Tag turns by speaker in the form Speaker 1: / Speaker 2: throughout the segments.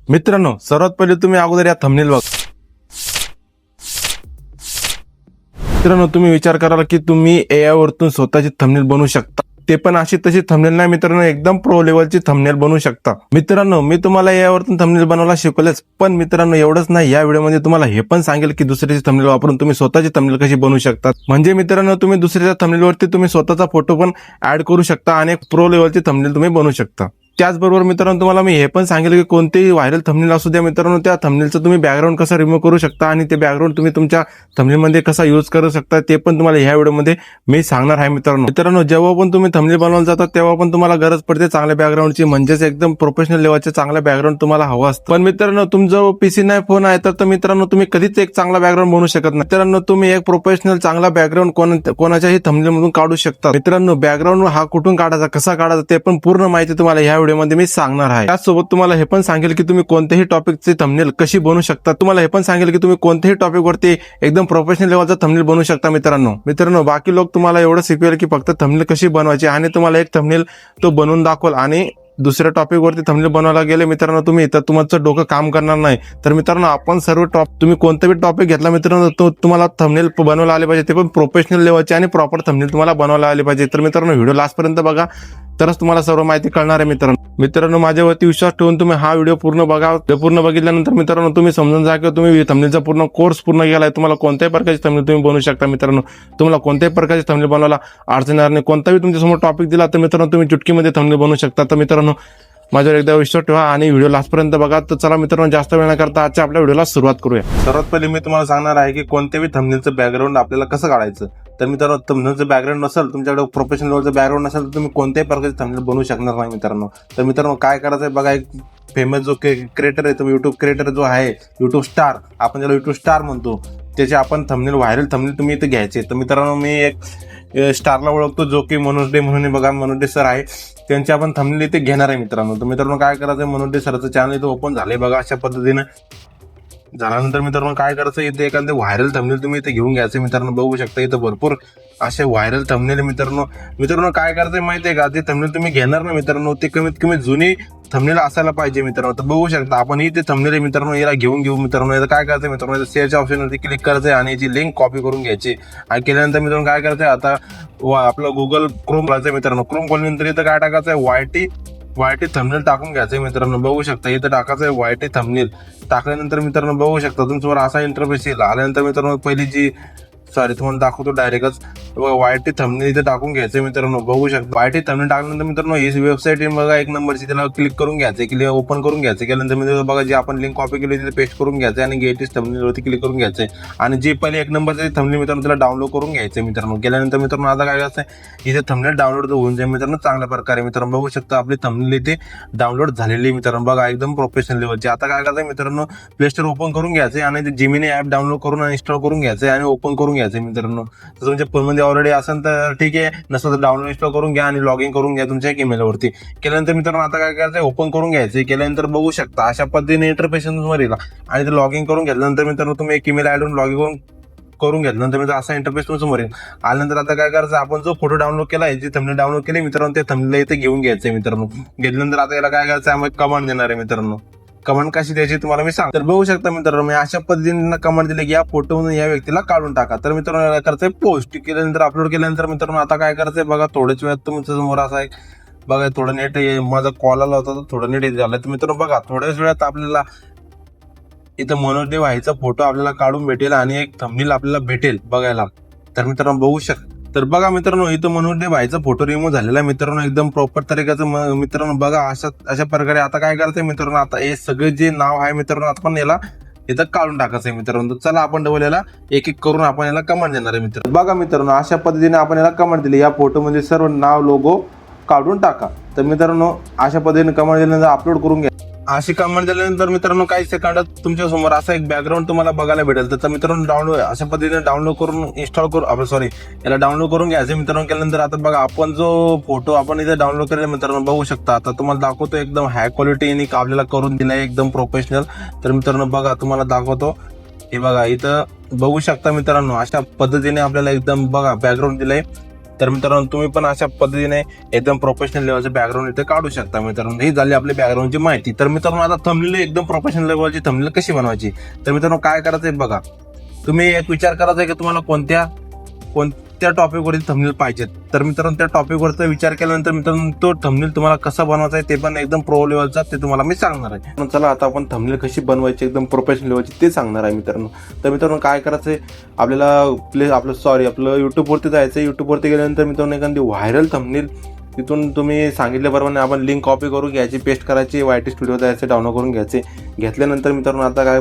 Speaker 1: मित्रांनो, सर्वात पहिले तुम्ही अगोदर या थंबनेल बघा. मित्रांनो, तुम्ही विचार कराल की तुम्ही AI वरतून स्वतःची थंबनेल बनवू शकता, ते पण अशी तशी थंबनेल नाही मित्रांनो, एकदम प्रो लेवलची थंबनेल बनवू शकता. मित्रांनो, मी तुम्हाला AI वरतून थंबनेल बनवायला शिकवलेच, पण मित्रांनो एवढंच नाही, या व्हिडिओमध्ये तुम्हाला हे पण सांगेल की दुसऱ्याची थंबनेल वापरून तुम्ही स्वतःची थंबनेल कशी बनवू शकता. म्हणजे मित्रांनो, तुम्ही दुसऱ्याच्या थंबनेलवरती तुम्ही स्वतःचा फोटो पण ऍड करू शकता आणि एक प्रो लेवलची थंबनेल तुम्ही बनवू शकता. त्याचबरोबर मित्रांनो, तुम्हाला मी हे पण सांगेल की कोणतेही व्हायरल थंबनेल असू द्या मित्रांनो, त्या थंबनेलचं तुम्ही बॅकग्राऊंड कसं रिमूव्ह करू शकता आणि ते बॅकग्राऊंड तुम्ही तुमच्या थंबनेलमध्ये कसा यूज करू शकता ते पण तुम्हाला ह्या व्हिडिओमध्ये मी सांगणार आहे. मित्रांनो, जेव्हा पण तुम्ही थंबनेल बनवायला जाता तेव्हा पण तुम्हाला गरज पडते चांगल्या बॅकग्राऊंडची, म्हणजेच एकदम प्रोफेशनल लेवलचे चांगलं बॅकग्राऊंड तुम्हाला हवं असतं. पण मित्रांनो, तुमचं पीसी नाही, फोन आहे, तर मित्रांनो तुम्ही कधीच एक चांगला बॅकग्राऊंड बनवू शकत नाही. मित्रांनो, तुम्ही एक प्रोफेशनल चांगला बॅकग्राऊंड कोणाच्याही थंबनेल मधून काढू शकता. मित्रांनो, बॅकग्राऊंड हा कुठून काढायचा, कसा काढायचा ते पण पूर्ण माहिती तुम्हाला ह्या व्हिडिओमध्ये मी सांगणार आहे. त्याचसोबत तुम्हाला हे पण सांगेल की तुम्ही कोणत्याही टॉपिकची थंबनेल कशी बनवू शकता. तुम्हाला हे पण सांगेल की तुम्ही कोणत्याही टॉपिक वरती एकदम प्रोफेशनल लेवलचा थंबनेल बनवू शकता. मित्रांनो, बाकी लोक तुम्हाला एवढं शिकवेल की फक्त थंबनेल कशी बनवायची आणि तुम्हाला एक थंबनेल तो बनवून दाखवल आणि दुसऱ्या टॉपिक वरती थंबनेल बनवायला गेले मित्रांनो तुम्ही, तर तुमचं डोकं काम करणार नाही. तर मित्रांनो, आपण सर्व तुम्ही कोणताही टॉपिक घेतला मित्रांनो, तो तुम्हाला थंबनेल बनवायला आले पाहिजे, ते पण प्रोफेशनल लेवलचे आणि प्रॉपर थंबनेल तुम्हाला बनवायला आले पाहिजे. तर मित्रांनो, व्हिडिओ लास्ट पर्यंत बघा, तरच तुम्हाला सर्व माहिती कळणार आहे. मित्रांनो, माझ्यावरती विश्वास ठेवून तुम्ही हा व्हिडिओ पूर्ण बघा. पूर्ण बघितल्यानंतर मित्रांनो तुम्ही समजून जा की तुम्ही थंबनेलचा पूर्ण कोर्स पूर्ण केलाय. तुम्हाला कोणत्याही प्रकारची थंबनेल तुम्ही बनवू शकता. मित्रांनो, तुम्हाला कोणत्याही प्रकारची थंबनेल बनवायला अडचण येणार नाही. कोणताही तुमच्यासमोर टॉपिक दिला तर मित्रांनो तुम्ही चुटकीमध्ये थंबनेल बनवू शकता. तर मित्रांनो, माझ्यावर एकदा विश्वास ठेवा आणि व्हिडिओ लास्ट पर्यंत बघा. तर चला मित्रांनो, जास्त वेळ न करता आजच्या आपल्या व्हिडिओला सुरुवात करूया. सर्वात पहिले मी तुम्हाला सांगणार आहे की कोणत्याही थंबनेलचं बॅकग्राऊंड आपल्याला कसं काढायचं. तर मित्रांनो, थंबनेलचं बॅकग्राऊंड नसेल, तुमच्याकडे प्रोफेशनल लेवलचं बॅकग्राऊंड नसेल, तर तुम्ही कोणत्याही प्रकारचे थंबनेल बनवू शकणार नाही मित्रांनो. तर मित्रांनो, काय करायचं आहे बघा, एक फेमस जो क्रिएटर आहे, तो युट्यूब क्रिएटर जो आहे, युट्यूब स्टार, आपण ज्याला युट्यूब स्टार म्हणतो, त्याचे आपण थंबनेल, व्हायरल थंबनेल तुम्ही इथे घ्यायचे. तर मित्रांनो, मी एक स्टारला ओळखतो जो की मनोज डे म्हणून बघा, मनोज डे सर आहे, त्यांची आपण थंबनेल इथे घेणार आहे मित्रांनो. तर मित्रांनो, काय करायचं, मनोज डे सरचं चॅनल इथे ओपन झालंय बघा, अशा पद्धतीने झाल्यानंतर मित्रांनो काय करायचं, इथे एखादं व्हायरल थंबनेल तुम्ही इथे घेऊन घ्यायचं. मित्रांनो, बघू शकता इथं भरपूर असे व्हायरल थंबनेल. मित्रांनो काय करायचं माहितीये का, ते थंबनेल तुम्ही घेणार ना मित्रांनो, ते कमीत कमी जुनी थंबनेल असायला पाहिजे मित्रांनो. तर बघू शकता आपण इथे थंबनेल मित्रांनो, याला घेऊ मित्रांनो. याचं काय करायचं मित्रांनो, शेअरच्या ऑप्शनवरती क्लिक करायचं आणि याची लिंक कॉपी करून घ्यायची. आणि केल्यानंतर मित्रांनो काय करायचं, आता आपलं गुगल क्रोम करायचं मित्रांनो. क्रोम खोलल्यानंतर इथं काय टाकायचं, वायटी थंबनेल टाकून घ्यायचं मित्रांनो. बघू शकता इथं टाकायचं वायटी थंबनेल. टाकल्यानंतर मित्रांनो बघू शकता तुमच्यावर असा इंटरफेस येईल. आल्यानंतर मित्रांनो पहिली जी तुम्हाला दाखवतो डायरेक्टच वायटी थंबनेल इथे टाकून घ्यायचं मित्रांनो. बघू शकता वायटी थंबनेल टाकल्यानंतर मित्रांनो ही वेबसाईट बघा, एक नंबरची, त्याला क्लिक करून घ्यायचं, क्लिक ओपन करून घ्यायचं. केल्यानंतर मित्रांनो बघा, जी आपण लिंक कॉपी केली तिथे पेस्ट करून घ्यायचं आणि गेटेस्ट थंबनेलवरती क्लिक करून घ्यायचं आणि जे पहिले एक नंबरचे थंबनेल मित्रांनो त्याला डाउनलोड करून घ्यायचं मित्रांनो. केल्यानंतर मित्रांनो आता काय करायचं, इथे थंबनेल डाउनलोड होऊन जाईल मित्रांनो चांगल्या प्रकारे. मित्रांनो बघू शकता आपली थंबनेल इथे डाउनलोड झालेली मित्रांनो, बघा एकदम प्रोफेशनल लेवलची. आता काय करायचं मित्रांनो, प्ले स्टोर ओपन करून घ्यायचं आणि ते जिमिनी ऍप डाउनलोड करून इन्स्टॉल करून घ्यायचं आणि ओपन करून घ्यायचं मित्रांनो. तर तुमच्या फोनमध्ये ऑलरेडी असेल तर ठीक आहे, नसेल तर डाउनलोड इन्स्टॉल करून घ्या आणि लॉग इन करून घ्या तुमच्या ईमेलवरती. केल्यानंतर मित्रांनो आता काय करायचं, ओपन करून घ्यायचं. केल्यानंतर बघू शकता अशा पद्धतीने इंटरफेस समोर येईल आणि ते लॉग इन करून घेतल्यानंतर मित्रांनो तुम्ही एक ईमेल आयडी लॉग इन करून घेतल्यानंतर मित्रांनो असा इंटरफेस तुमच्या समोर येईल. आल्यानंतर आता काय करायचं, आपण जो फोटो डाउनलोड केला, जे थंबनेल डाउनलोड केले मित्रांनो, ते थंबनेल इथे घेऊन घ्यायचंय मित्रांनो. घेतल्यानंतर आता याला काय करायचं, आम्ही कमांड देणार आहे मित्रांनो. कमेंट कशी द्यायची तुम्हाला मी सांग. तर बघू शकता मित्रांनो, मी अशा पद्धतीने कमेंट दिले की या फोटोमधून या व्यक्तीला काढून टाका. तर मित्रांनो काय करायचंय, पोस्ट केल्यानंतर अपलोड केल्यानंतर मित्रांनो आता काय करायचंय बघा, थोड्याच वेळात तुमच्या समोर असा एक बघा, थोडं नेट माझा कॉल आला होता, थोडं नेट झालं. तर मित्रांनो बघा, थोड्याच वेळात आपल्याला इथं मनोज डे व्हायचा फोटो आपल्याला काढून भेटेल आणि एक थंबनेल आपल्याला भेटेल बघायला. तर मित्रांनो बघू शकता. तर बघा मित्रांनो, इथं मनोज डे व्हायचा फोटो रिमूव्ह झालेला मित्रांनो, एकदम प्रॉपर तरीक्याचं मित्रांनो. बघा अशा प्रकारे आता काय करायचंय मित्रांनो, आता हे सगळे जे नाव आहे मित्रांनो आपण याला इथं काढून टाकायचंय मित्रांनो. तर चला आपण डबल याला एक एक करून आपण याला कमेंट देणार आहे मित्रांनो. बघा मित्रांनो, अशा पद्धतीने आपण याला कमेंट दिली, या फोटोमध्ये सर्व नाव लोगो काढून टाका. तर मित्रांनो अशा पद्धतीने कमेंट दिल्यानंतर अपलोड करून घ्या. अशी कमेंट दिल्यानंतर मित्रांनो काही सेकंदात तुमच्या समोर असा एक बॅकग्राऊंड तुम्हाला बघायला भेटेल. तर मित्रांनो डाउनलोड अशा पद्धतीने डाउनलोड करून इन्स्टॉल करून याला डाउनलोड करून घ्यायचं मित्रांनो. केल्यानंतर आता बघा, आपण जो फोटो आपण इथे डाउनलोड केलेला मित्रांनो बघू शकता. आता तुम्हाला दाखवतो, एकदम हाय क्वालिटीने आपल्याला करून दिलाय, एकदम प्रोफेशनल. तर मित्रांनो बघा, तुम्हाला दाखवतो, हे बघा इथं बघू शकता मित्रांनो, अशा पद्धतीने आपल्याला एकदम बघा बॅकग्राऊंड दिलंय. तर मित्रांनो तुम्ही पण अशा पद्धतीने एकदम प्रोफेशनल लेवलचं बॅकग्राऊंड इथे काढू शकता मित्रांनो. ही झाली आपली बॅकग्राऊंडची माहिती. तर मित्रांनो आता थंबनेल एकदम प्रोफेशनल लेवलची थंबनेल कशी बनवायची. तर मित्रांनो काय करायचंय बघा, तुम्ही एक विचार करायचा आहे की तुम्हाला कोणत्या टॉपिकवरती थंबनेल पाहिजेत. तर मित्रांनो त्या टॉपिकवरचा विचार केल्यानंतर मित्रांनो तो थंबनेल तुम्हाला कसा बनवायचा आहे ते पण एकदम प्रो लेवलचा ते तुम्हाला मी सांगणार आहे. पण चला आता आपण थंबनेल कशी बनवायची एकदम प्रोफेशनल लेवलची ते सांगणार आहे मित्रांनो. तर मित्रांनो काय करायचंय, आपल्याला आपलं युट्यूबवरती जायचं. युट्यूबवरती गेल्यानंतर मित्रांनो एखादी व्हायरल थंबनेल तिथून तुम्ही सांगितल्याप्रमाणे आपण लिंक कॉपी करून घ्यायची, पेस्ट करायची, YT स्टुडिओ जायचे, डाउनलोड करून घ्यायचे. घेतल्यानंतर मित्रांनो आता काय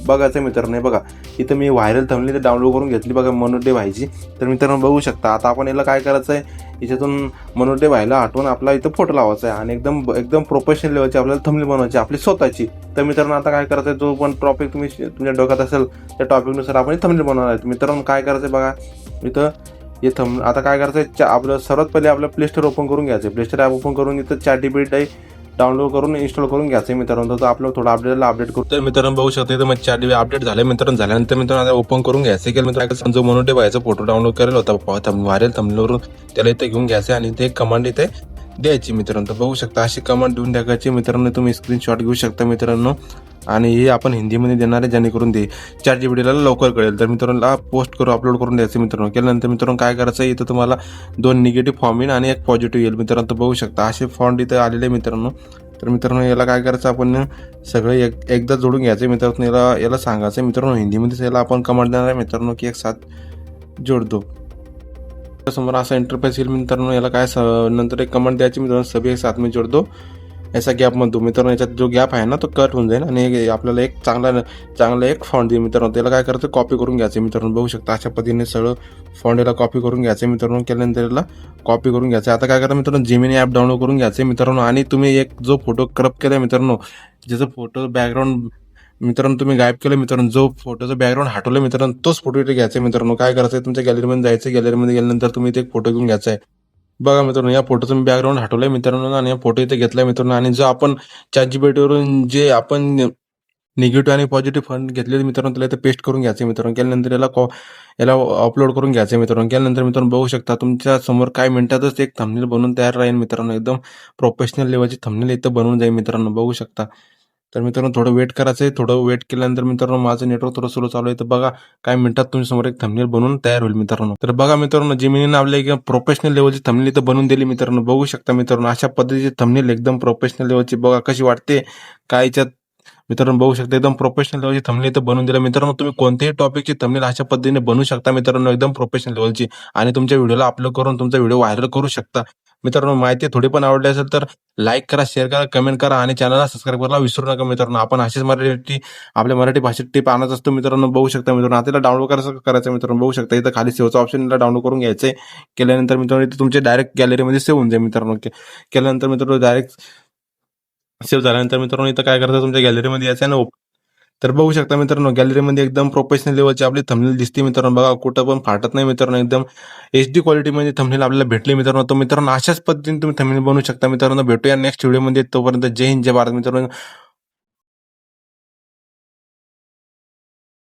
Speaker 1: बघायचं मित्रांनो, हे बघा इथं मी व्हायरल थंबनेल डाउनलोड करून घेतली बघा, मनोडे भाईची. तर मित्रांनो बघू शकता. आता आपण याला काय करायचं आहे, याच्यातून मनोडे भाईला हटवून आपला इथं फोटो लावायचा आहे आणि एकदम प्रोफेशनल लेवलची आपल्याला थंबनेल बनवायची आपली स्वतःची. तर मित्रांनो आता काय करायचं आहे, जो पण टॉपिक तुमच्या डोक्यात असेल त्या टॉपिकनुसार आपण थंबनेल बनवणार आहे. मित्रांनो काय करायचं बघा, इथं आता काय करायचं, आपलं सर्वात पहिले आपलं प्ले स्टोर ओपन करून घ्यायचं. प्ले स्टोर ॲप ओपन करून इथं ChatGPT डाउनलोड करून इन्स्टॉल करून घ्यायचं मित्रांनो. तर आपलं थोडं अपडेट करू. तर मित्रांनो बघू शकता इथं मग ChatGPT अपडेट झालं मित्रांनो. झाल्यानंतर मित्रांनो आता ओपन करून घ्यायचं की मित्रांनो जो मनोडे भाईचा फोटो डाउनलोड करेल होता व्हायरल थंबनेलवरून, त्याला इथे घेऊन घ्यायचं आणि ते कमांड इथे द्यायची मित्रांनो. तर बघू शकता अशी कमांड देऊन टाकायची मित्रांनो. तुम्ही स्क्रीनशॉट घेऊ शकता मित्रांनो. आणि हे आपण हिंदीमध्ये देणार आहे जेणेकरून ते ChatGPTला लवकर कळेल. तर मित्रांनो अपलोड करून द्यायचं मित्रांनो. केल्यानंतर मित्रांनो काय करायचं, इथं तुम्हाला 2 निगेटिव्ह फॉर्म येईल आणि 1 पॉझिटिव्ह येईल मित्रांनो. तर बघू शकता असे फॉन्ट इथं आलेले मित्रांनो. तर मित्रांनो याला काय करायचं, आपण सगळं एकदा जोडून घ्यायचं मित्रांनो. याला सांगायचं मित्रांनो हिंदीमध्ये याला आपण कमांड देणार आहे मित्रांनो की एक साथ जोड दो. समोर असा इंटरफेस येईल मित्रांनो. याला काय नंतर एक कमांड द्यायची मित्रांनो, सभी एक साथ में जोड दो ऐसा गॅप म्हणतो मित्रांनो. याच्यात जो गॅप आहे ना तो कट होऊन जाईल आणि आपल्याला एक चांगला एक फॉन्ट देईल मित्रांनो. त्याला काय करायचं, कॉपी करून घ्यायचं मित्रांनो. बघू शकता अशा पद्धतीने सगळं फॉन्ट याला कॉपी करून घ्यायचं मित्रांनो. केल्यानंतर याला कॉपी करून घ्यायचं. आता काय करा मित्रांनो, जेमिनी ॲप डाउनलोड करून घ्यायचं मित्रांनो. आणि तुम्ही एक जो फोटो क्रॉप केला मित्रांनो, ज्याचं फोटो बॅकग्राऊंड मित्रांनो तुम्ही गायब केलं मित्रांनो, जो फोटोचं बॅकग्राऊंड हटवलं मित्रांनो, तोच फोटो इथे घ्यायचा मित्रांनो. काय करायचं, तुमच्या गॅलरीमध्ये जायचं. गॅलरीमध्ये गेल्यानंतर तुम्ही इथे एक फोटो घेऊन घ्यायचा आहे. बघा मित्रांनो या फोटोचं मी बॅकग्राऊंड हटवलंय मित्रांनो आणि फोटो इथे घेतलाय मित्रांनो. आणि जो आपण ChatGPTवरून जे आपण निगेटिव्ह आणि पॉझिटिव्ह फंड घेतलेले मित्रांनो, त्याला इथे पेस्ट करून घ्यायचे मित्रांनो. केल्यानंतर याला अपलोड करून घ्यायचे मित्रांनो. केल्यानंतर मित्रांनो बघू शकता तुमच्या समोर काही मिनिटातच एक थंबनेल बनवून तयार राहील मित्रांनो. एकदम प्रोफेशनल लेवलची थंबनेल इथं बनवून जाईल मित्रांनो. बघू शकता. तर मित्रांनो थोडं वेट करायचं आहे. थोडं वेट केल्यानंतर मित्रांनो माझं नेटवर्क थोडं स्लो चालू आहे. तर बघा काही मिनिटात तुमच्या समोर एक थंबनेल बनवून तयार होईल मित्रांनो. तर बघा मित्रांनो जेमिनीने आपल्या एक प्रोफेशनल लेवलची थंबनेल इथं बनवून दिली मित्रांनो. बघू शकता मित्रांनो अशा पद्धतीची थंबनेल एकदम प्रोफेशनल लेवलची बघा कशी वाटते काय याच्यात मित्रांनो. बघू शकता एकदम प्रोफेशनल लेवलची थंबनेल इथं बनवून दिलं मित्रांनो. तुम्ही कोणत्याही टॉपिकची थंबनेल अशा पद्धतीने बनवू शकता मित्रांनो, एकदम प्रोफेशनल लेवलची. आणि तुमच्या व्हिडिओला अपलोड करून तुमचा व्हिडिओ व्हायरल करू शकता मित्रांनो. माहिती थोडी पण आवडली असेल तर लाईक करा, शेअर करा, कमेंट करा आणि चॅनलला सबस्क्राईब करायला विसरू नका मित्रांनो. आपण अशीच आपल्या मराठी भाषेत टिप आणत असतो मित्रांनो. बघू शकता मित्रांनो. आता डाउनलोड करायचं मित्रांनो. बघू शकता इथं खाली सेव्हचा ऑप्शन डाउनलोड करून घ्यायचंय. केल्यानंतर मित्रांनो इथे तुमच्या डायरेक्ट गॅलरीमध्ये सेव्ह होऊन जाईल मित्रांनो. केल्यानंतर मित्रांनो डायरेक्ट सेव्ह झाल्यानंतर मित्रांनो इथं काय करता, तुमच्या गॅलरीमध्ये यायचं आहे ना. तर बघू शकता मित्रांनो गॅलरीमध्ये एकदम प्रोफेशनल लेवलची आपली थंबनेल दिसते मित्रांनो. बघा कुठं पण फाटत नाही मित्रांनो. एकदम HD क्वालिटीमध्ये थंबनेल आपल्याला भेटली मित्रांनो. तर मित्रांनो अशाच पद्धतीने तुम्ही थंबनेल बनवू शकता मित्रांनो. भेटूया नेक्स्ट व्हिडिओमध्ये. तोपर्यंत जय हिंद जय भारत मित्रांनो.